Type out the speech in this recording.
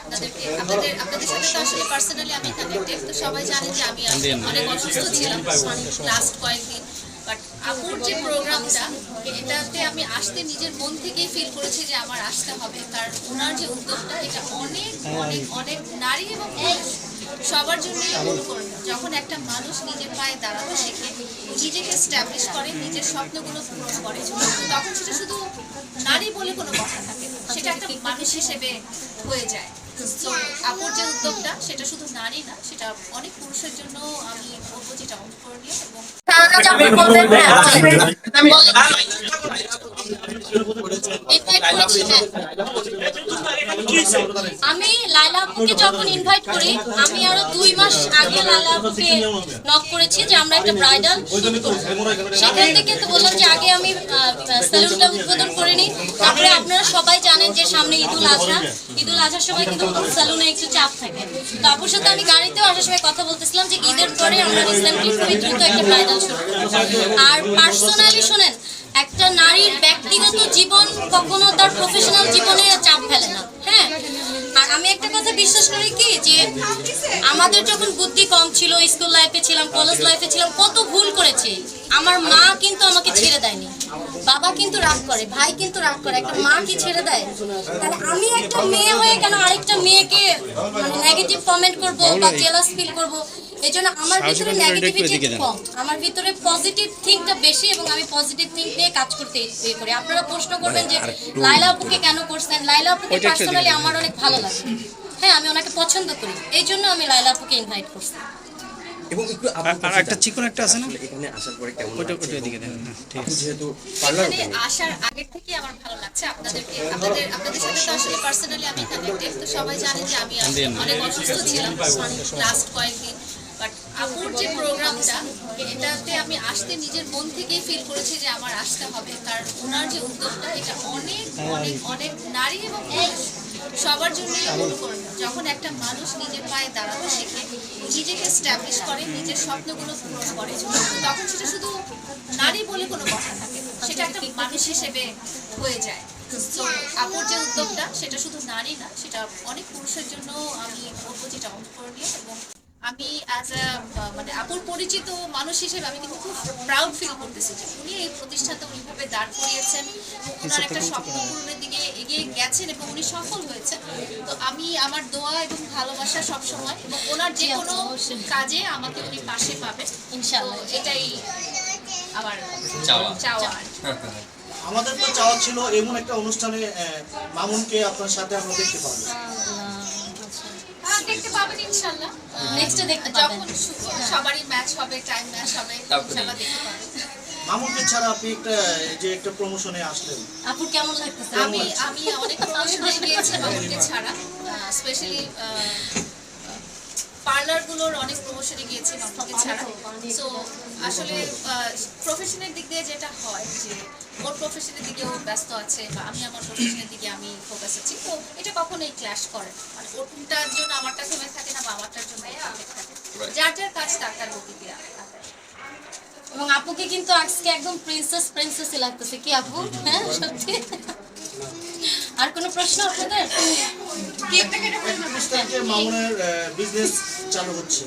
আপনাদেরকে আপনাদের সাথে তো আসলে পার্সোনালি আমি কানেক্টেড, তো সবাই জানে যে আমি অনেক অসুস্থ ছিলাম লাস্ট কয়েকদিন। বাট আপুর যে প্রোগ্রামটা, এটাতে আমি আসতে নিজের মন থেকেই ফিল করেছি যে আমার আসতে হবে, কারণ ওনার যে উদ্যোগটা এটা অনেক অনেক অনেক নারী এবং পুরুষ সবার জন্যই অনুকরণ। যখন একটা মানুষ নিজের পায়ে দাঁড়াতে শেখে, নিজেকে এস্টাবলিশ করে, নিজের স্বপ্নগুলো পূরণ করে, তখন সেটা শুধু নারী বলে কোনো কথা থাকে না, সেটা একটা মানুষ হিসেবে হয়ে যায়। তো আপুর যে উদ্যোগটা সেটা শুধু নারী না, সেটা অনেক পুরুষের জন্য আমি বলবো যেটা অনুকরণীয়। এবং আমি লাইলা আপুকে যখন ইনভাইট করি, আমি আরো 2 মাস আগে লাইলা আপুকে নক করেছি যে আমরা একটা ব্রাইডাল শুট করব। সেখান থেকে তো বললাম যে আগে আমি সেলুনটা উদ্বোধন করে নিই, তারপরে আপনারা সবাই জানেন যে সামনে ঈদুল আজহার সময় কিন্তু সেলুনে একটু চাপ থাকে। তো আপুর সাথে আমি গাড়িতেও আসার সময় কথা বলতেছিলাম যে ঈদের পরে আমরা রিসেন্টলি খুবই দ্রুত একটা ব্রাইডাল শুট করব। আর পার্সোনালি শুনেন, একটা নারীর ব্যক্তিগত জীবন কখনো তার প্রফেশনাল জীবনে চাপ ফেলে না। হ্যাঁ, আর আমি একটা কথা বিশ্বাস করি কি, যে আমাদের যখন বুদ্ধি কম ছিল, স্কুল লাইফে ছিলাম, কলেজ লাইফে ছিলাম, কত ভুল করেছি। আমার মা কিন্তু আমাকে ছেড়ে দেয়নি, বাবা কিন্তু রাগ করে, ভাই কিন্তু রাগ করে, একটা মা কি ছেড়ে দেয়? তাহলে আমি একটা মেয়ে হয়ে কেন আরেকটা মেয়েকে মানে নেগেটিভ কমেন্ট করব বা জেলাস ফিল করব? এই জন্য আমার ভিতরে নেগেটিভিটি কম, আমার ভিতরে পজিটিভ থিঙ্কটা বেশি, এবং আমি পজিটিভ থিঙ্ক নিয়ে কাজ করতে ইচ্ছে করি। আপনারা প্রশ্ন করবেন যে লাইলা আপুকে কেন করছেন? লাইলা আপুকে পার্সোনালি আমার অনেক ভালো লাগে। হ্যাঁ, আমি ওনাকে পছন্দ করি, এই জন্য আমি লাইলা আপুকে ইনভাইট করছি। এবং একটু আর একটা চিকন একটা আছে না, এখানে আসার পরে কেমন ওটা দিকে দেন। ঠিক আছে, যেহেতু পার্লার এখানে আসার আগে থেকে আমার ভালো লাগছে। আপনাদের সাথে তো আসলে পার্সোনালি আমি কানেক্টেড, তো সবাই জানে যে আমি অনেক অসুস্থ ছিলাম লাস্ট কয়েকদিন। বাট আপুর যে প্রোগ্রামটা, এটাতে আমি আসতে নিজের মন থেকেই ফিল করেছি যে আমার আসতে হবে, কারণ ওনার যে উদ্যোগটা এটা অনেক অনেক অনেক নারী এবং পুরুষ সবার জন্যই অনুকরণ। যখন একটা মানুষ নিজের পায়ে দাঁড়াতে শেখে, নিজেকে এস্টাবলিশ করে, নিজের স্বপ্নগুলো পূরণ করে, তখন সেটা শুধু নারী বলে কোনো কথা থাকে না, সেটা একটা মানুষ হিসেবে হয়ে যায়। তো আপুর যে উদ্যোগটা সেটা শুধু নারী না, সেটা অনেক পুরুষের জন্য আমি বলবো যেটা অনুকরণীয়। এবং আমি অ্যাজ মানে আপুর পরিচিত মানুষ হিসেবে আমি কিন্তু খুব প্রাউড ফিল করতেছি যে উনি এই প্রতিষ্ঠানটা উনিভাবে দাঁড় করিয়েছেন, ওনার একটা স্বপ্ন পূরণের দিকে এগিয়ে গেছেন এবং উনি সফল হয়েছেন। তো আমি আমার দোয়া এবং ভালোবাসা সবসময়, এবং ওনার যে কোনো কাজে আমাকে উনি পাশে পাবেন ইনশাআল্লাহ, এটাই আমার চাওয়া। আমাদের তো চাওয়া ছিল এমন একটা অনুষ্ঠানে মামুনকে আপনার সাথে আমরা দেখতে পাবো। দেখতে পাবেন ইনশাআল্লাহ, নেক্সটে দেখতে পাবেন, যখন সবারই ম্যাচ হবে, টাইম ম্যাচ হবে, ইনশাআল্লাহ দেখতে পাবেন। মামুনকে ছাড়া আপনি একটা প্রমোশনে আসলেন, আপুর কেমন লাগতেছে? আমি অনেক প্রমোশনে গিয়েছি মামুনকে ছাড়া, স্পেশালি পার্লারগুলোর অনেক প্রমোশনে গিয়েছি মামুনকে ছাড়া। সো আসলে প্রফেশনের দিক দিয়ে যেটা হয় যে ওর প্রফেশনের দিকেও ব্যস্ত আছে, বা আমি আমার প্রফেশনের দিকে আমি ফোকাস আছি, তো এটা কখনোই ক্ল্যাশ করে না। মানে ওরটার জন্য আমারটা থেমে থাকে না, বা আমারটার জন্য থাকে, যার যার কাজ তার তার গতিতে আগায়। এবং আপুকে কিন্তু আজকে একদম প্রিন্সেসই লাগতেছে কি আপু? হ্যাঁ সত্যি। আর কোনো প্রশ্ন আপনাদের? মামুনের বিজনেস চালু হচ্ছে।